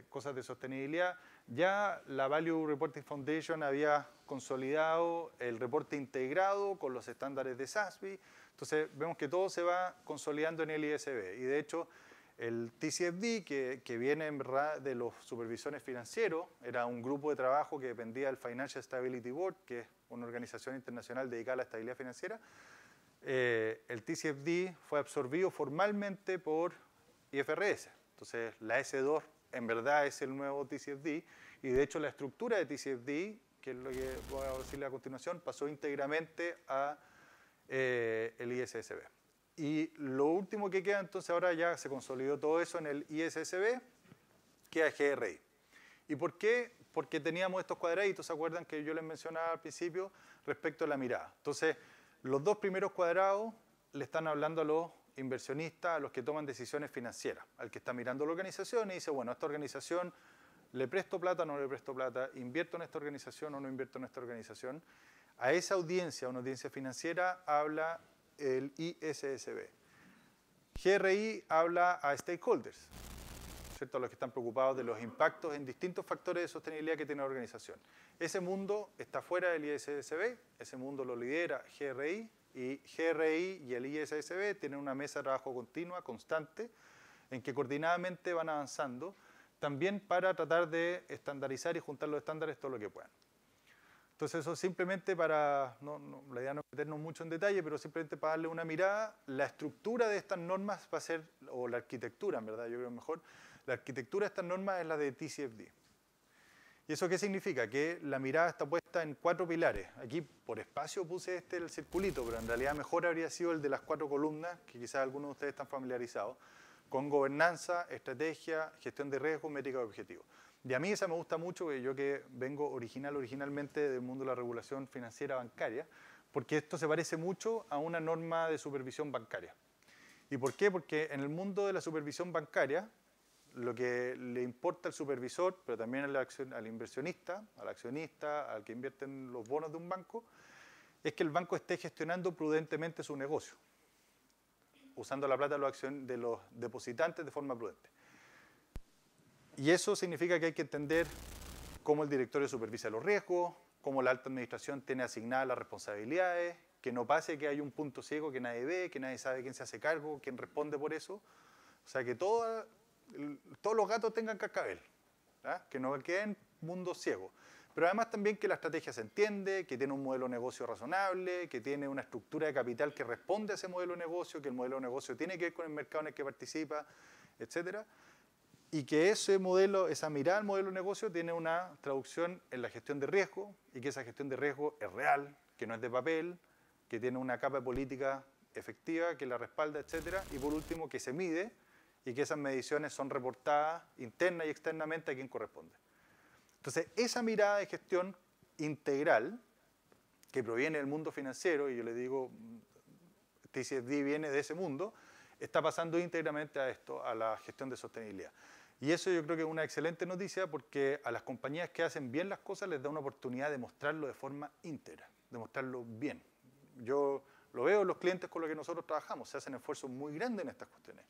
cosas de sostenibilidad. Ya la Value Reporting Foundation había consolidado el reporte integrado con los estándares de SASB. Entonces vemos que todo se va consolidando en el ISSB. Y de hecho, el TCFD, que viene en verdad de los supervisores financieros, era un grupo de trabajo que dependía del Financial Stability Board, que es una organización internacional dedicada a la estabilidad financiera. El TCFD fue absorbido formalmente por IFRS. Entonces, la S2 en verdad es el nuevo TCFD, y de hecho la estructura de TCFD, que es lo que voy a decirle a continuación, pasó íntegramente a el ISSB. Y lo último que queda, entonces ahora ya se consolidó todo eso en el ISSB, queda GRI. ¿Y por qué? Porque teníamos estos cuadraditos, ¿se acuerdan que yo les mencionaba al principio respecto a la mirada? Entonces, los dos primeros cuadrados le están hablando a los inversionistas, a los que toman decisiones financieras, al que está mirando la organización y dice, bueno, a esta organización le presto plata o no le presto plata, invierto en esta organización o no invierto en esta organización. A esa audiencia, una audiencia financiera, habla el ISSB. GRI habla a stakeholders, ¿cierto? A los que están preocupados de los impactos en distintos factores de sostenibilidad que tiene la organización. Ese mundo está fuera del ISSB, ese mundo lo lidera GRI, y GRI y el ISSB tienen una mesa de trabajo continua, constante, en que coordinadamente van avanzando, también para tratar de estandarizar y juntar los estándares todo lo que puedan. Entonces eso simplemente para, la idea no es meternos mucho en detalle, pero simplemente para darle una mirada, la estructura de estas normas va a ser, o la arquitectura en verdad, yo creo mejor, la arquitectura de estas normas es la de TCFD. ¿Y eso qué significa? Que la mirada está puesta en 4 pilares. Aquí por espacio puse el circulito, pero en realidad mejor habría sido el de las 4 columnas, que quizás algunos de ustedes están familiarizados, con gobernanza, estrategia, gestión de riesgo, métrica y objetivos. Y a mí esa me gusta mucho, porque yo que vengo originalmente del mundo de la regulación financiera bancaria, porque esto se parece mucho a una norma de supervisión bancaria. ¿Y por qué? Porque en el mundo de la supervisión bancaria, lo que le importa al supervisor, pero también al inversionista, al accionista, al que invierte en los bonos de un banco, es que el banco esté gestionando prudentemente su negocio, usando la plata de los depositantes de forma prudente. Y eso significa que hay que entender cómo el directorio supervisa los riesgos, cómo la alta administración tiene asignadas las responsabilidades, que no pase que hay un punto ciego que nadie ve, que nadie sabe quién se hace cargo, quién responde por eso. O sea, que todos los gatos tengan cascabel, ¿verdad? Que no queden mundos ciegos. Pero además también que la estrategia se entiende, que tiene un modelo de negocio razonable, que tiene una estructura de capital que responde a ese modelo de negocio, que el modelo de negocio tiene que ver con el mercado en el que participa, etcétera. Y que ese modelo, esa mirada al modelo de negocio tiene una traducción en la gestión de riesgo y que esa gestión de riesgo es real, que no es de papel, que tiene una capa política efectiva que la respalda, etcétera. Y por último, que se mide y que esas mediciones son reportadas interna y externamente a quien corresponde. Entonces, esa mirada de gestión integral que proviene del mundo financiero, y yo le digo, TCFD viene de ese mundo, está pasando íntegramente a esto, a la gestión de sostenibilidad. Y eso yo creo que es una excelente noticia porque a las compañías que hacen bien las cosas les da una oportunidad de mostrarlo de forma íntegra, de mostrarlo bien. Yo lo veo en los clientes con los que nosotros trabajamos, se hacen esfuerzos muy grandes en estas cuestiones.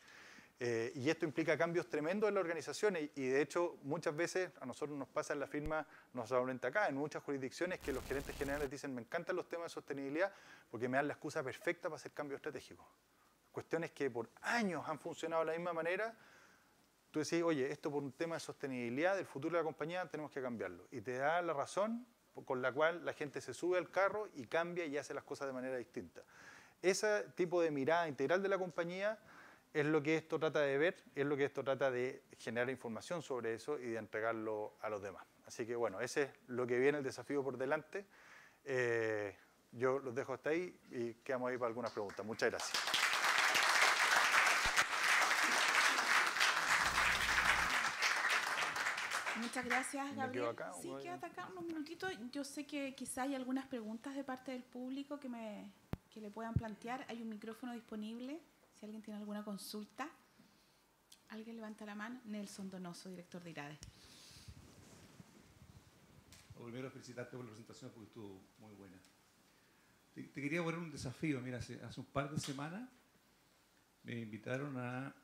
Y esto implica cambios tremendos en las organizaciones y de hecho muchas veces a nosotros nos pasa en la firma, no solamente acá, en muchas jurisdicciones que los gerentes generales dicen me encantan los temas de sostenibilidad porque me dan la excusa perfecta para hacer cambios estratégicos. Cuestiones que por años han funcionado de la misma manera, tú decís, oye, esto por un tema de sostenibilidad del futuro de la compañía tenemos que cambiarlo. Y te da la razón con la cual la gente se sube al carro y cambia y hace las cosas de manera distinta. Ese tipo de mirada integral de la compañía es lo que esto trata de ver, es lo que esto trata de generar información sobre eso y de entregarlo a los demás. Así que bueno, ese es lo que viene, el desafío por delante. Yo los dejo hasta ahí y quedamos ahí para algunas preguntas. Muchas gracias. Muchas gracias, Gabriel. Acá, sí, quédate acá unos minutitos. Yo sé que quizá hay algunas preguntas de parte del público que le puedan plantear. Hay un micrófono disponible. Si alguien tiene alguna consulta. Alguien levanta la mano. Nelson Donoso, director de IRADE. Lo primero, felicitarte por la presentación porque estuvo muy buena. Te quería poner un desafío. Mira, hace un par de semanas me invitaron a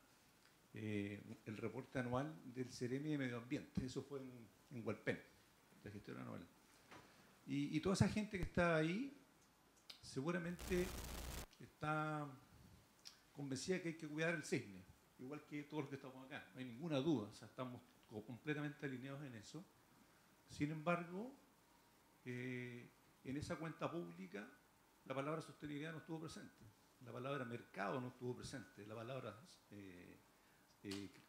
el reporte anual del Ceremi de Medio Ambiente. Eso fue en Hualpén, la gestión anual. Y toda esa gente que está ahí seguramente está convencida de que hay que cuidar el cisne, igual que todos los que estamos acá. No hay ninguna duda, o sea, estamos completamente alineados en eso. Sin embargo, en esa cuenta pública la palabra sostenibilidad no estuvo presente, la palabra mercado no estuvo presente, la palabra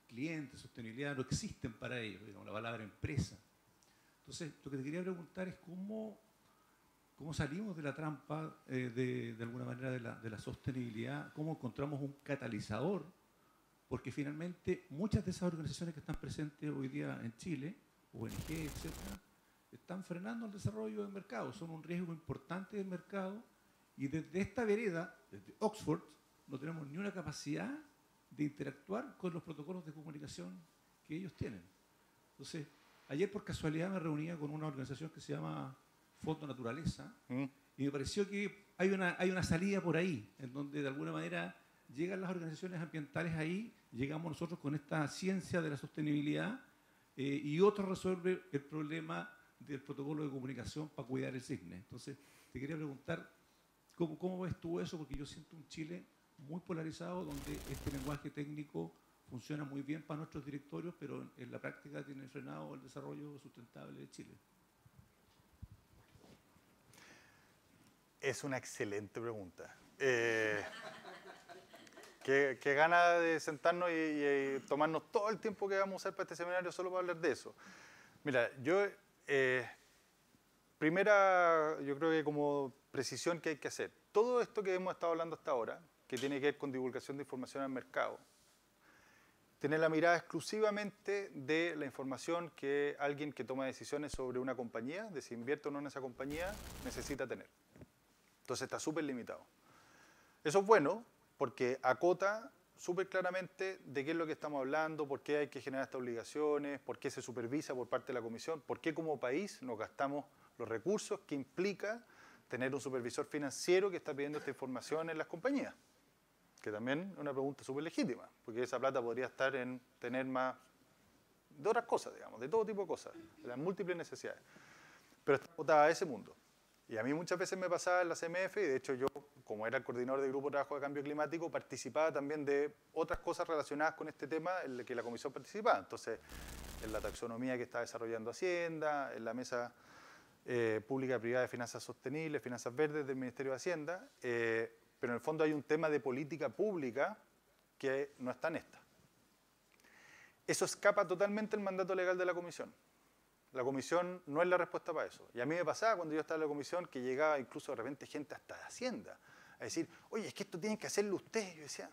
cliente, sostenibilidad no existen para ellos, digamos, la palabra empresa. Entonces, lo que te quería preguntar es cómo salimos de la trampa de alguna manera de la sostenibilidad, cómo encontramos un catalizador, porque finalmente muchas de esas organizaciones que están presentes hoy día en Chile, ONG, etcétera, están frenando el desarrollo del mercado, son un riesgo importante del mercado y desde esta vereda, desde Oxford, no tenemos ni una capacidad de interactuar con los protocolos de comunicación que ellos tienen. Entonces, ayer por casualidad me reunía con una organización que se llama Fondo Naturaleza y Y me pareció que hay una salida por ahí, en donde de alguna manera llegan las organizaciones ambientales ahí, llegamos nosotros con esta ciencia de la sostenibilidad y otro resuelve el problema del protocolo de comunicación para cuidar el cisne. Entonces, te quería preguntar, ¿cómo ves tú eso? Porque yo siento un Chile muy polarizado, donde este lenguaje técnico funciona muy bien para nuestros directorios, pero en la práctica tiene frenado el desarrollo sustentable de Chile. Es una excelente pregunta. Qué gana de sentarnos y tomarnos todo el tiempo que vamos a usar para este seminario solo para hablar de eso. Mira, yo creo que como precisión que hay que hacer, todo esto que hemos estado hablando hasta ahora, que tiene que ver con divulgación de información al mercado, tiene la mirada exclusivamente de la información que alguien que toma decisiones sobre una compañía, de si invierte o no en esa compañía, necesita tener. Entonces está súper limitado. Eso es bueno porque acota súper claramente de qué es lo que estamos hablando, por qué hay que generar estas obligaciones, por qué se supervisa por parte de la Comisión, por qué como país nos gastamos los recursos que implica tener un supervisor financiero que está pidiendo esta información en las compañías. Que también es una pregunta súper legítima, porque esa plata podría estar en tener más de otras cosas, digamos, de todo tipo de cosas, de las múltiples necesidades. Pero está acotada a ese mundo. Y a mí muchas veces me pasaba en la CMF, y de hecho yo, como era el coordinador del Grupo de Trabajo de Cambio Climático, participaba también de otras cosas relacionadas con este tema en las que la Comisión participaba. Entonces, en la taxonomía que está desarrollando Hacienda, en la Mesa Pública y Privada de Finanzas Sostenibles, Finanzas Verdes del Ministerio de Hacienda, pero en el fondo hay un tema de política pública que no está en esta. Eso escapa totalmente el mandato legal de la Comisión. La Comisión no es la respuesta para eso. Y a mí me pasaba cuando yo estaba en la Comisión que llegaba incluso de repente gente hasta de Hacienda a decir, oye, es que esto tienen que hacerlo ustedes. Yo decía,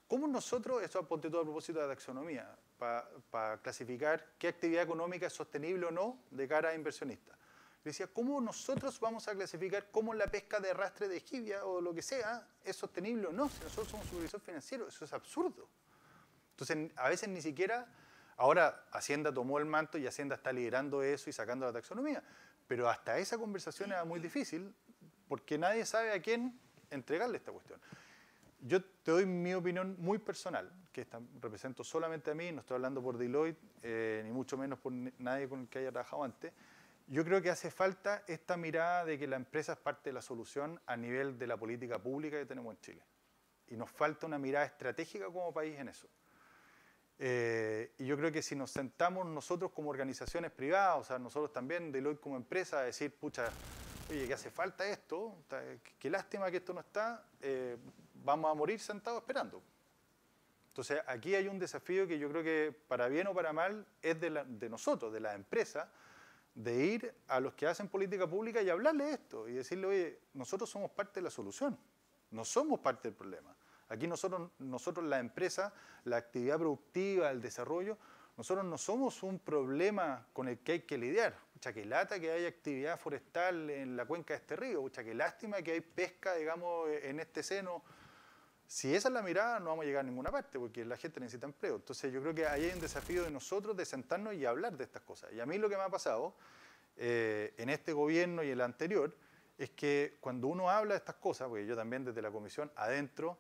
¿cómo nosotros, eso apunté todo a propósito de la taxonomía, para clasificar qué actividad económica es sostenible o no de cara a inversionistas? Yo decía, ¿cómo nosotros vamos a clasificar cómo la pesca de arrastre de jibia o lo que sea es sostenible o no? Si nosotros somos supervisor financiero, eso es absurdo. Entonces, a veces ni siquiera... Ahora Hacienda tomó el manto y Hacienda está liderando eso y sacando la taxonomía. Pero hasta esa conversación era muy difícil porque nadie sabe a quién entregarle esta cuestión. Yo te doy mi opinión muy personal, que represento solamente a mí, no estoy hablando por Deloitte, ni mucho menos por nadie con el que haya trabajado antes. Yo creo que hace falta esta mirada de que la empresa es parte de la solución a nivel de la política pública que tenemos en Chile. Y nos falta una mirada estratégica como país en eso. Y yo creo que si nos sentamos nosotros como organizaciones privadas, o sea, nosotros también, Deloitte como empresa, a decir, pucha, oye, que hace falta esto, qué lástima que esto no está, vamos a morir sentados esperando. Entonces, aquí hay un desafío que yo creo que, para bien o para mal, es de nosotros, de la empresa, de ir a los que hacen política pública y hablarle esto, y decirle, oye, nosotros somos parte de la solución, no somos parte del problema. Aquí nosotros la empresa, la actividad productiva, el desarrollo, nosotros no somos un problema con el que hay que lidiar. Pucha, qué lata que haya actividad forestal en la cuenca de este río. Pucha, qué lástima que hay pesca, digamos, en este seno. Si esa es la mirada, no vamos a llegar a ninguna parte, porque la gente necesita empleo. Entonces yo creo que ahí hay un desafío de nosotros de sentarnos y hablar de estas cosas. Y a mí lo que me ha pasado en este gobierno y el anterior es que cuando uno habla de estas cosas, porque yo también desde la comisión adentro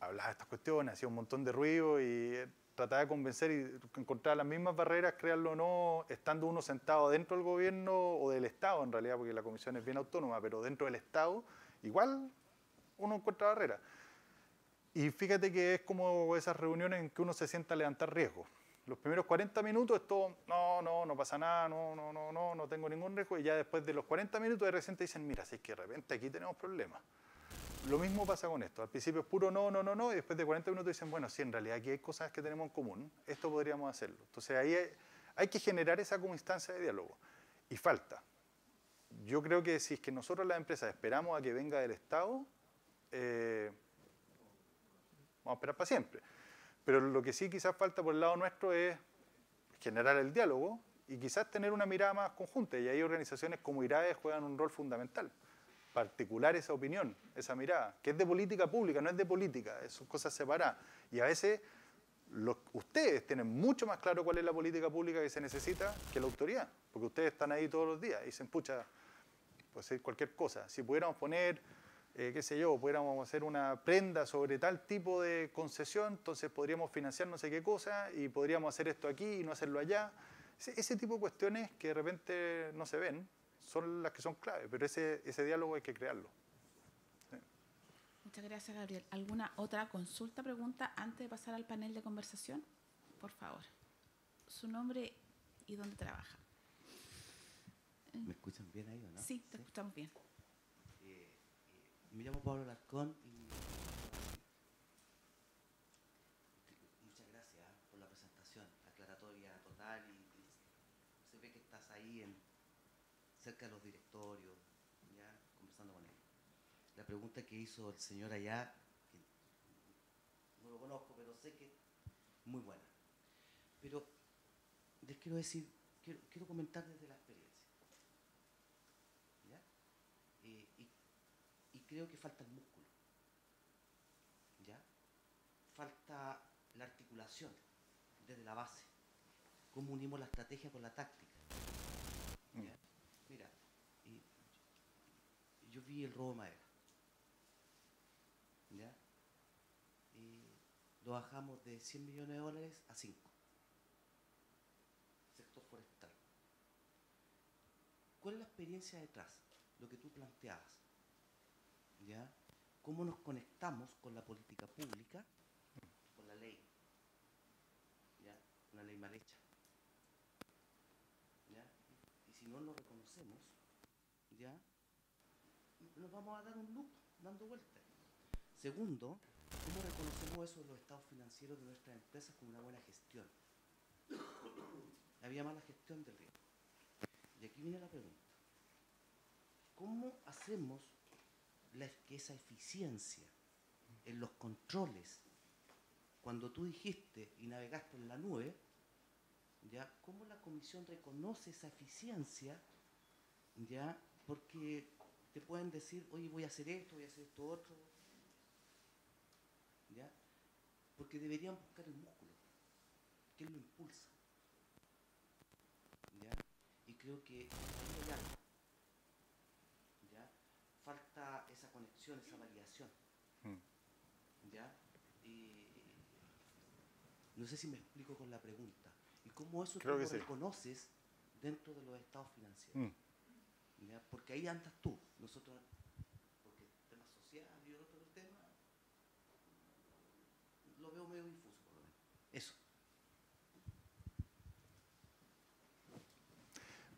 hablaba de estas cuestiones, hacía un montón de ruido y trataba de convencer y encontrar las mismas barreras, créanlo o no, estando uno sentado dentro del gobierno o del Estado en realidad, porque la comisión es bien autónoma, pero dentro del Estado igual uno encuentra barreras. Y fíjate que es como esas reuniones en que uno se sienta a levantar riesgos. Los primeros 40 minutos es todo, no pasa nada, no tengo ningún riesgo, y ya después de los 40 minutos de recién te dicen, mira, si es que de repente aquí tenemos problemas. Lo mismo pasa con esto. Al principio es puro no, y después de 40 minutos dicen, bueno, sí, en realidad aquí hay cosas que tenemos en común, esto podríamos hacerlo. Entonces ahí hay que generar esa como instancia de diálogo. Y falta. Yo creo que si es que nosotros las empresas esperamos a que venga del Estado, vamos a esperar para siempre. Pero lo que sí quizás falta por el lado nuestro es generar el diálogo y quizás tener una mirada más conjunta. Y ahí organizaciones como IRAE juegan un rol fundamental. Particular esa opinión, esa mirada, que es de política pública, no es de política, son cosas separadas. Y a veces ustedes tienen mucho más claro cuál es la política pública que se necesita que la autoridad, porque ustedes están ahí todos los días y dicen, pucha, puede ser cualquier cosa. Si pudiéramos poner, qué sé yo, pudiéramos hacer una prenda sobre tal tipo de concesión, entonces podríamos financiar no sé qué cosa y podríamos hacer esto aquí y no hacerlo allá. Ese tipo de cuestiones que de repente no se ven son las que son clave, pero ese diálogo hay que crearlo. Sí. Muchas gracias, Gabriel. ¿Alguna otra consulta, pregunta antes de pasar al panel de conversación? Por favor. Su nombre y dónde trabaja. ¿Me escuchan bien ahí o no? Sí, te escuchamos bien. Me llamo Pablo Larcón y muchas gracias por la presentación, aclaratoria total y se ve que estás ahí cerca de los directorios, ya conversando con ellos. La pregunta que hizo el señor allá, que no lo conozco, pero sé que es muy buena. Pero les quiero decir, quiero comentar desde la experiencia. ¿Ya? Y creo que falta el músculo. ¿Ya? Falta la articulación desde la base. Cómo unimos la estrategia con la táctica. ¿Ya? Mira, yo vi el robo de madera. ¿Ya? Lo bajamos de 100 millones de dólares a 5. Sector forestal. ¿Cuál es la experiencia detrás? Lo que tú planteabas. ¿Ya? ¿Cómo nos conectamos con la política pública, con la ley? ¿Ya? Una ley mal hecha. ¿Ya? Y si no lo reconocemos, ¿ya? Nos vamos a dar un loop dando vueltas. Segundo, ¿cómo reconocemos eso en los estados financieros de nuestras empresas como una buena gestión? Había mala gestión del riesgo. Y aquí viene la pregunta. ¿Cómo hacemos que esa eficiencia en los controles, cuando tú dijiste y navegaste en la nube, ¿ya? ¿Cómo la comisión reconoce esa eficiencia? ¿Ya? Porque te pueden decir, oye, voy a hacer esto otro. ¿Ya? Porque deberían buscar el músculo, que lo impulsa. ¿Ya? Y creo que ahí hay algo. ¿Ya? Falta esa conexión, esa validación. ¿Ya? No sé si me explico con la pregunta. ¿Y cómo eso Creo tú que lo sí. reconoces dentro de los estados financieros? ¿Ya? Porque ahí andas tú. Nosotros, porque el tema social y otro tema, lo veo medio difuso, por lo menos. Eso.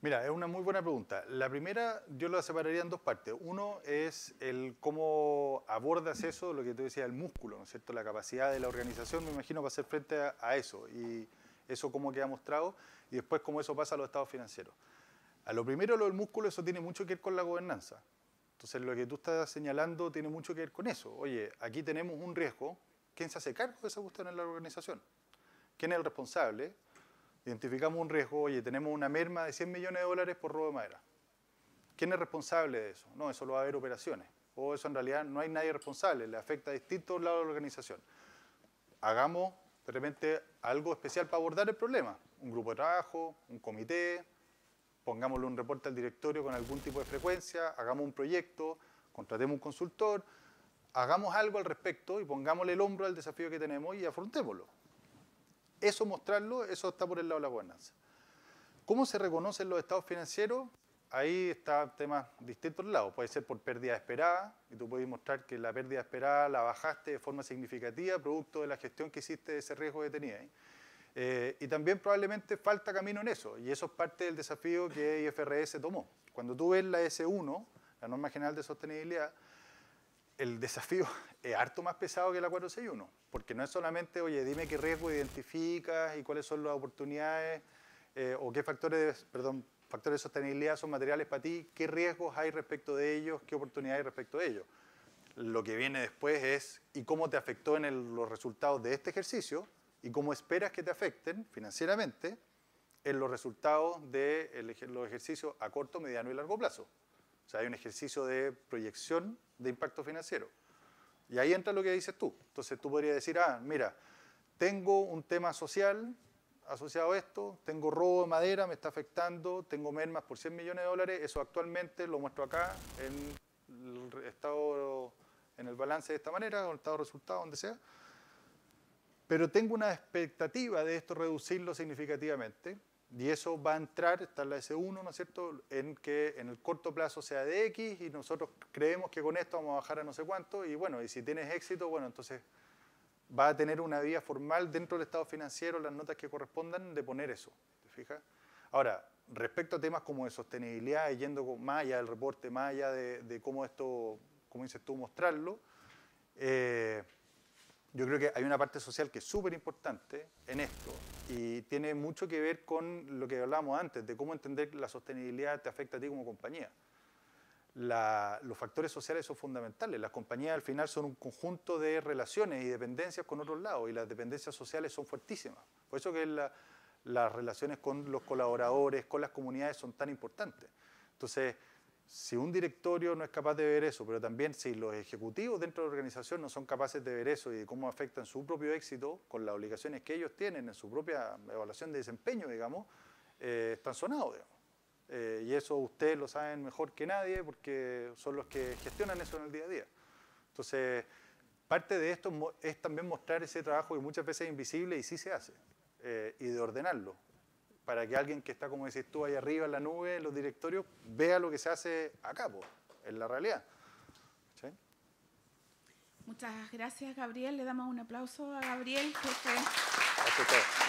Mira, es una muy buena pregunta. La primera yo la separaría en dos partes. Uno es el cómo abordas eso, lo que tú decías, el músculo, ¿no es cierto? La capacidad de la organización, me imagino, para hacer frente a eso. Y eso cómo queda mostrado. Y después cómo eso pasa a los estados financieros. A lo primero, lo del músculo, eso tiene mucho que ver con la gobernanza. Entonces, lo que tú estás señalando tiene mucho que ver con eso. Oye, aquí tenemos un riesgo. ¿Quién se hace cargo de esa cuestión en la organización? ¿Quién es el responsable? Identificamos un riesgo, oye, tenemos una merma de 100 millones de dólares por robo de madera. ¿Quién es responsable de eso? No, eso lo va a haber operaciones. O eso en realidad no hay nadie responsable, le afecta a distintos lados de la organización. Hagamos de repente algo especial para abordar el problema. Un grupo de trabajo, un comité, pongámosle un reporte al directorio con algún tipo de frecuencia, hagamos un proyecto, contratemos un consultor, hagamos algo al respecto y pongámosle el hombro al desafío que tenemos y afrontémoslo. Eso mostrarlo, eso está por el lado de la gobernanza. ¿Cómo se reconocen los estados financieros? Ahí está temas distintos lados. Puede ser por pérdida esperada, y tú puedes mostrar que la pérdida esperada la bajaste de forma significativa, producto de la gestión que hiciste de ese riesgo que tenías. Y también probablemente falta camino en eso, y eso es parte del desafío que IFRS tomó. Cuando tú ves la S1, la Norma General de Sostenibilidad, el desafío es harto más pesado que la 461, porque no es solamente, oye, dime qué riesgo identificas y cuáles son las oportunidades o qué factores de sostenibilidad son materiales para ti, qué riesgos hay respecto de ellos, qué oportunidades hay respecto de ellos. Lo que viene después es, ¿y cómo te afectó en los resultados de este ejercicio? ¿Y cómo esperas que te afecten financieramente en los resultados de los ejercicios a corto, mediano y largo plazo? O sea, hay un ejercicio de proyección de impacto financiero. Y ahí entra lo que dices tú. Entonces tú podrías decir, mira, tengo un tema social asociado a esto, tengo robo de madera, me está afectando, tengo mermas por 100 millones de dólares, eso actualmente lo muestro acá en el estado, en el balance de esta manera, o el estado de resultados, donde sea, pero tengo una expectativa de esto reducirlo significativamente, y eso va a entrar, está en la S1, ¿no es cierto?, en que en el corto plazo sea de X, y nosotros creemos que con esto vamos a bajar a no sé cuánto, y bueno, y si tienes éxito, bueno, entonces va a tener una vía formal dentro del estado financiero, las notas que correspondan, de poner eso, ¿te fijas? Ahora, respecto a temas como de sostenibilidad, y yendo más allá del reporte, más allá de cómo esto, como dices tú, mostrarlo, yo creo que hay una parte social que es súper importante en esto y tiene mucho que ver con lo que hablábamos antes, de cómo entender que la sostenibilidad te afecta a ti como compañía. Los factores sociales son fundamentales. Las compañías al final son un conjunto de relaciones y dependencias con otros lados, y las dependencias sociales son fuertísimas. Por eso que las relaciones con los colaboradores, con las comunidades son tan importantes. Entonces, si un directorio no es capaz de ver eso, pero también si los ejecutivos dentro de la organización no son capaces de ver eso y de cómo afectan su propio éxito con las obligaciones que ellos tienen en su propia evaluación de desempeño, digamos, están sonados, digamos. Y eso ustedes lo saben mejor que nadie porque son los que gestionan eso en el día a día. Entonces, parte de esto es también mostrar ese trabajo que muchas veces es invisible y sí se hace, y de ordenarlo, para que alguien que está, como decís tú, ahí arriba en la nube, en los directorios, vea lo que se hace acá, en la realidad. ¿Sí? Muchas gracias, Gabriel. Le damos un aplauso a Gabriel. Gracias a todos.